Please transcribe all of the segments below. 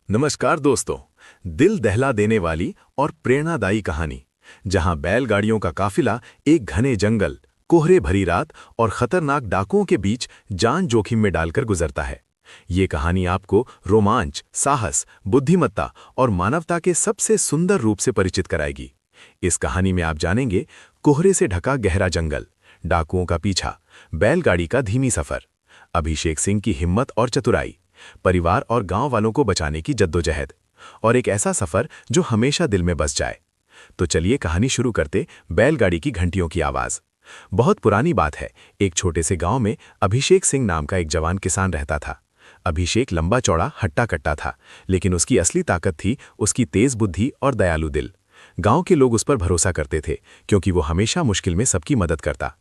नमस्कार दोस्तों। दिल दहला देने वाली और प्रेरणादायी कहानी, जहां बैलगाड़ियों का काफिला एक घने जंगल, कोहरे भरी रात और खतरनाक डाकुओं के बीच जान जोखिम में डालकर गुजरता है। ये कहानी आपको रोमांच, साहस, बुद्धिमत्ता और मानवता के सबसे सुंदर रूप से परिचित कराएगी। इस कहानी में आप जानेंगे कोहरे से ढका गहरा जंगल, डाकुओं का पीछा, बैलगाड़ी का धीमी सफर, अभिषेक सिंह की हिम्मत और चतुराई, परिवार और गांव वालों को बचाने की जद्दोजहद, और एक ऐसा सफर जो हमेशा दिल में बस जाए। तो चलिए कहानी शुरू करते। बैलगाड़ी की घंटियों की आवाज। बहुत पुरानी बात है। एक छोटे से गांव में अभिषेक सिंह नाम का एक जवान किसान रहता था। अभिषेक लंबा चौड़ा हट्टा कट्टा था, लेकिन उसकी असली ताकत थी उसकी तेज बुद्धि और दयालु दिल। गांव के लोग उस पर भरोसा करते थे, क्योंकि वो हमेशा मुश्किल में सबकी मदद करता।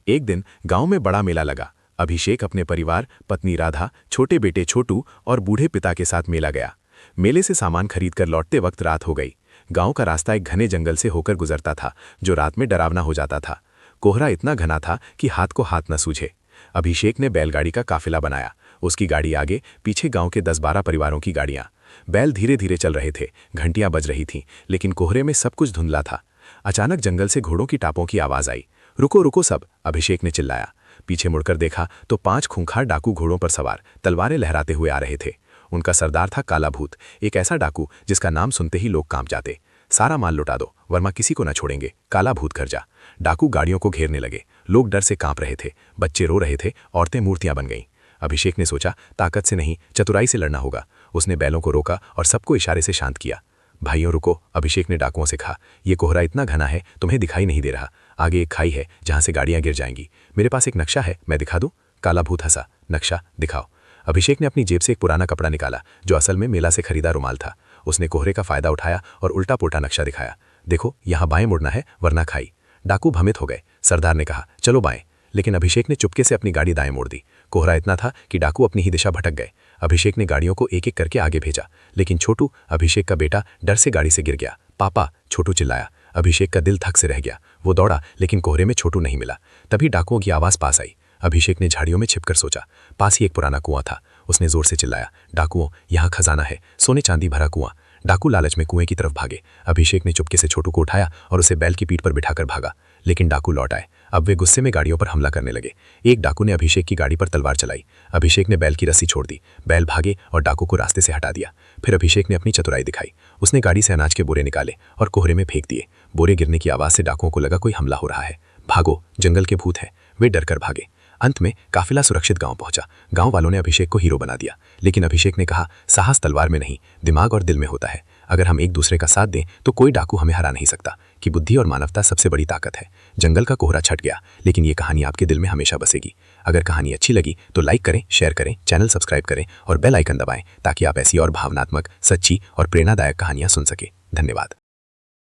एक दिन गांव में बड़ा मेला लगा। अभिषेक अपने परिवार, पत्नी राधा, छोटे बेटे छोटू और बूढ़े पिता के साथ मेला गया। मेले से सामान खरीदकर लौटते वक्त रात हो गई। गांव का रास्ता एक घने जंगल से होकर गुजरता था, जो रात में डरावना हो जाता था। कोहरा इतना घना था कि हाथ को हाथ न सूझे। अभिषेक ने बैलगाड़ी का काफिला बनाया। उसकी गाड़ी आगे, पीछे गांव के 10-12 परिवारों की गाड़ियां। बैल धीरे धीरे चल रहे थे, घंटियां बज रही थीं, लेकिन कोहरे में सब कुछ धुंधला था। अचानक जंगल से घोड़ों की टापों की आवाज आई। रुको रुको सब, अभिषेक ने चिल्लाया। पीछे मुड़कर देखा तो 5 खूंखार डाकू घोड़ों पर सवार, तलवारें लहराते हुए आ रहे थे। उनका सरदार था काला भूत, एक ऐसा डाकू जिसका नाम सुनते ही लोग कांप जाते। सारा माल लुटा दो, वरना किसी को न छोड़ेंगे, काला भूत घर जा। डाकू गाड़ियों को घेरने लगे। लोग डर से कांप रहे थे, बच्चे रो रहे थे, औरतें मूर्तियां बन गईं। अभिषेक ने सोचा, ताकत से नहीं, चतुराई से लड़ना होगा। उसने बैलों को रोका और सबको इशारे से शांत किया। भाइयों रुको, अभिषेक ने डाकुओं से कहा। ये कोहरा इतना घना है, तुम्हें दिखाई नहीं दे रहा। आगे एक खाई है जहां से गाड़ियां गिर जाएंगी। मेरे पास एक नक्शा है, मैं दिखा दूं? काला भूत हंसा। नक्शा दिखाओ। अभिषेक ने अपनी जेब से एक पुराना कपड़ा निकाला, जो असल में मेला से खरीदा रुमाल था। उसने कोहरे का फायदा उठाया और उल्टा पुल्टा नक्शा दिखाया। देखो, यहाँ बाएं मुड़ना है, वरना खाई। डाकू भ्रमित हो गए। सरदार ने कहा, चलो बाएं। लेकिन अभिषेक ने चुपके से अपनी गाड़ी दाएं मोड़ दी। कोहरा इतना था कि डाकू अपनी ही दिशा भटक गए। अभिषेक ने गाड़ियों को एक एक करके आगे भेजा, लेकिन छोटू, अभिषेक का बेटा, डर से गाड़ी से गिर गया। पापा, छोटू चिल्लाया। अभिषेक का दिल थक से रह गया। वो दौड़ा, लेकिन कोहरे में छोटू नहीं मिला। तभी डाकुओं की आवाज पास आई। अभिषेक ने झाड़ियों में छिपकर सोचा। पास ही एक पुराना कुआं था। उसने जोर से चिल्लाया, डाकुओं, यहाँ खजाना है, सोने चांदी भरा कुआं। डाकू लालच में कुएं की तरफ भागे। अभिषेक ने चुपके से छोटू को उठाया और उसे बैल की पीठ पर बिठाकर भागा, लेकिन डाकू लौट आए। अब वे गुस्से में गाड़ियों पर हमला करने लगे। एक डाकू ने अभिषेक की गाड़ी पर तलवार चलाई। अभिषेक ने बैल की रस्सी छोड़ दी। बैल भागे और डाकू को रास्ते से हटा दिया। फिर अभिषेक ने अपनी चतुराई दिखाई। उसने गाड़ी से अनाज के बोरे निकाले और कोहरे में फेंक दिए। बोरे गिरने की आवाज से डाकुओं को लगा कोई हमला हो रहा है। भागो, जंगल के भूत है। वे डरकर भागे। अंत में काफिला सुरक्षित गांव पहुंचा। गांव वालों ने अभिषेक को हीरो बना दिया, लेकिन अभिषेक ने कहा, साहस तलवार में नहीं, दिमाग और दिल में होता है। अगर हम एक दूसरे का साथ दें तो कोई डाकू हमें हरा नहीं सकता। कि बुद्धि और मानवता सबसे बड़ी ताकत है। जंगल का कोहरा छट गया, लेकिन ये कहानी आपके दिल में हमेशा बसेगी। अगर कहानी अच्छी लगी तो लाइक करें, शेयर करें, चैनल सब्सक्राइब करें और बेल आइकन दबाएं, ताकि आप ऐसी और भावनात्मक, सच्ची और प्रेरणादायक कहानियां सुन सकें। धन्यवाद।